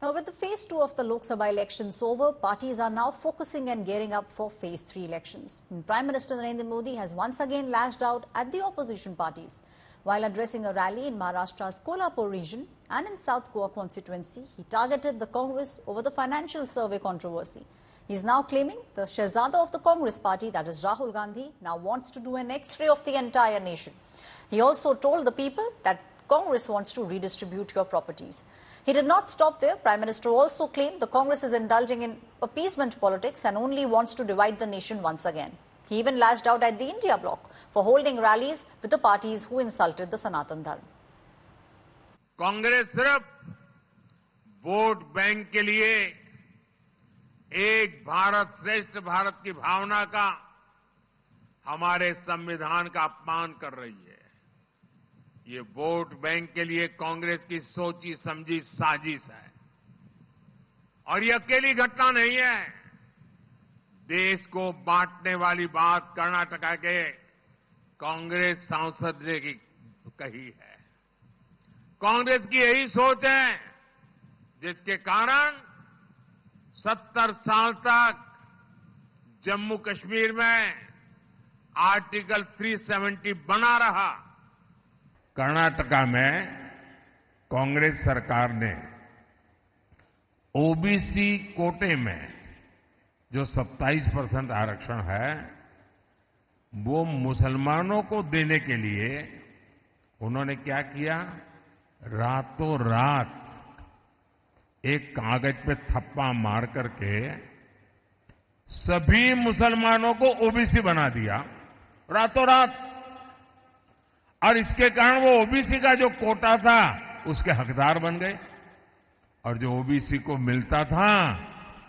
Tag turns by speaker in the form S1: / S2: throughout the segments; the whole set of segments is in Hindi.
S1: Now, with the phase 2 of the Lok Sabha elections over, parties are now focusing and gearing up for phase 3 elections. Prime Minister Narendra Modi has once again lashed out at the opposition parties. While addressing a rally in Maharashtra's Kolhapur region and in South Goa constituency, he targeted the Congress over the financial survey controversy. He is now claiming the Shehzada of the Congress party, that is Rahul Gandhi, now wants to do an X-ray of the entire nation. He also told the people that Congress wants to redistribute your properties. He did not stop there. Prime Minister also claimed the Congress is indulging in appeasement politics and only wants to divide the nation once again. He even lashed out at the India bloc for holding rallies with the parties who insulted the Sanatan Dharma.
S2: Congress सिर्फ वोट बैंक के लिए एक भारत श्रेष्ठ भारत की भावना का, हमारे संविधान का अपमान कर रही है। ये वोट बैंक के लिए कांग्रेस की सोची समझी साजिश है और ये अकेली घटना नहीं है। देश को बांटने वाली बात कर्नाटका के कांग्रेस सांसद ने कही है। कांग्रेस की यही सोच है जिसके कारण 70 साल तक जम्मू कश्मीर में आर्टिकल 370 बना रहा। कर्नाटका में कांग्रेस सरकार ने ओबीसी कोटे में जो 27% आरक्षण है वो मुसलमानों को देने के लिए उन्होंने क्या किया, रातों रात एक कागज पे थप्पा मार करके सभी मुसलमानों को ओबीसी बना दिया रातों रात। और इसके कारण वो ओबीसी का जो कोटा था उसके हकदार बन गए और जो ओबीसी को मिलता था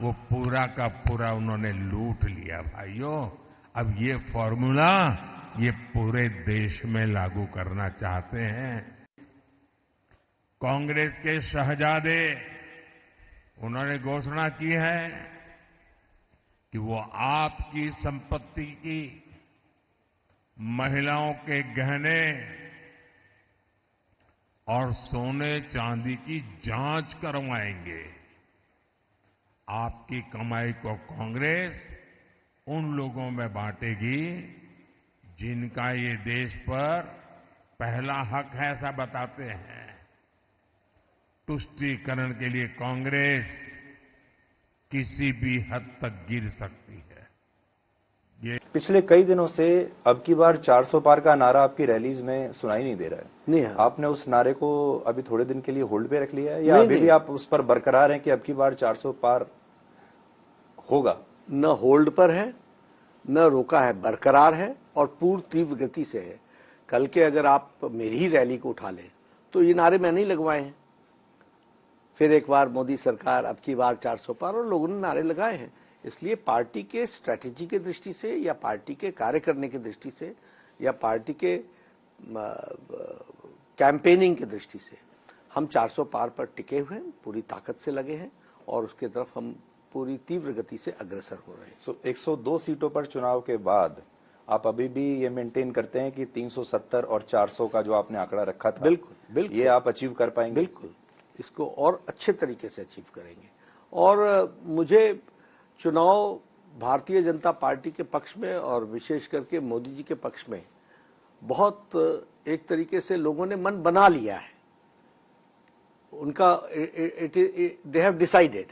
S2: वो पूरा का पूरा उन्होंने लूट लिया। भाइयों, अब ये फॉर्मूला ये पूरे देश में लागू करना चाहते हैं। कांग्रेस के शहजादे उन्होंने घोषणा की है कि वो आपकी संपत्ति की, महिलाओं के गहने और सोने चांदी की जांच करवाएंगे। आपकी कमाई को कांग्रेस उन लोगों में बांटेगी जिनका ये देश पर पहला हक है, ऐसा बताते हैं। तुष्टीकरण के लिए कांग्रेस किसी भी हद तक गिर सकती है।
S3: पिछले कई दिनों से अब की बार 400 पार का नारा आपकी रैलीज में सुनाई नहीं दे रहा है।
S4: नहीं,
S3: आपने उस नारे को अभी थोड़े दिन के लिए होल्ड पे रख लिया है या अभी भी आप उस पर बरकरार हैं कि अब की बार 400 पार होगा?
S4: न होल्ड पर है, न रोका है, बरकरार है और पूर्ण तीव्र गति से है। कल के अगर आप मेरी ही रैली को उठा लें तो ये नारे मैंने ही लगवाए हैं। फिर एक बार मोदी सरकार, अब की बार 400 पार, और लोगों ने नारे लगाए हैं। इसलिए पार्टी के स्ट्रैटेजी के दृष्टि से या पार्टी के कार्य करने की दृष्टि से या पार्टी के कैंपेनिंग की दृष्टि से हम 400 पार पर टिके हुए हैं, पूरी ताकत से लगे हैं और उसके तरफ हम पूरी तीव्र गति से अग्रसर हो रहे हैं।
S3: 102 सीटों पर चुनाव के बाद आप अभी भी ये मेंटेन करते हैं कि 370 और 400 का जो आपने आंकड़ा रखा था,
S4: बिल्कुल
S3: ये आप अचीव कर पाएंगे?
S4: बिल्कुल, इसको और अच्छे तरीके से अचीव करेंगे। और मुझे चुनाव भारतीय जनता पार्टी के पक्ष में और विशेष करके मोदी जी के पक्ष में बहुत एक तरीके से लोगों ने मन बना लिया है। उनका they have decided,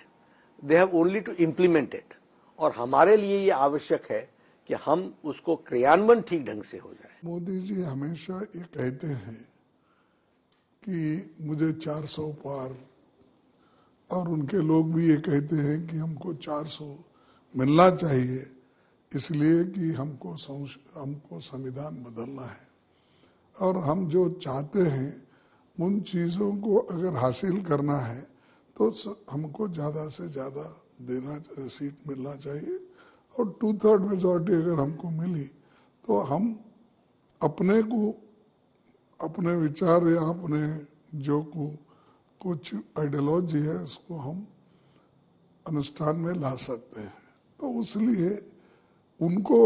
S4: they have only to implement it. और हमारे लिए ये आवश्यक है कि हम उसको क्रियान्वयन ठीक ढंग से हो जाए।
S5: मोदी जी हमेशा ये कहते हैं कि मुझे 400 पार, और उनके लोग भी ये कहते हैं कि हमको 400 मिलना चाहिए, इसलिए कि हमको संविधान बदलना है और हम जो चाहते हैं उन चीज़ों को अगर हासिल करना है तो हमको ज़्यादा से ज़्यादा सीट मिलना चाहिए और 2/3 मेजॉरिटी अगर हमको मिली तो हम अपने को, अपने विचार या अपने जो कुछ आइडियोलॉजी है उसको हम अनुष्ठान में ला सकते हैं। तो उसलिए उनको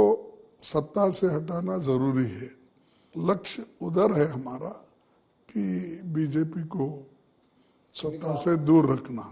S5: सत्ता से हटाना जरूरी है। लक्ष्य उधर है हमारा कि बीजेपी को सत्ता से दूर रखना।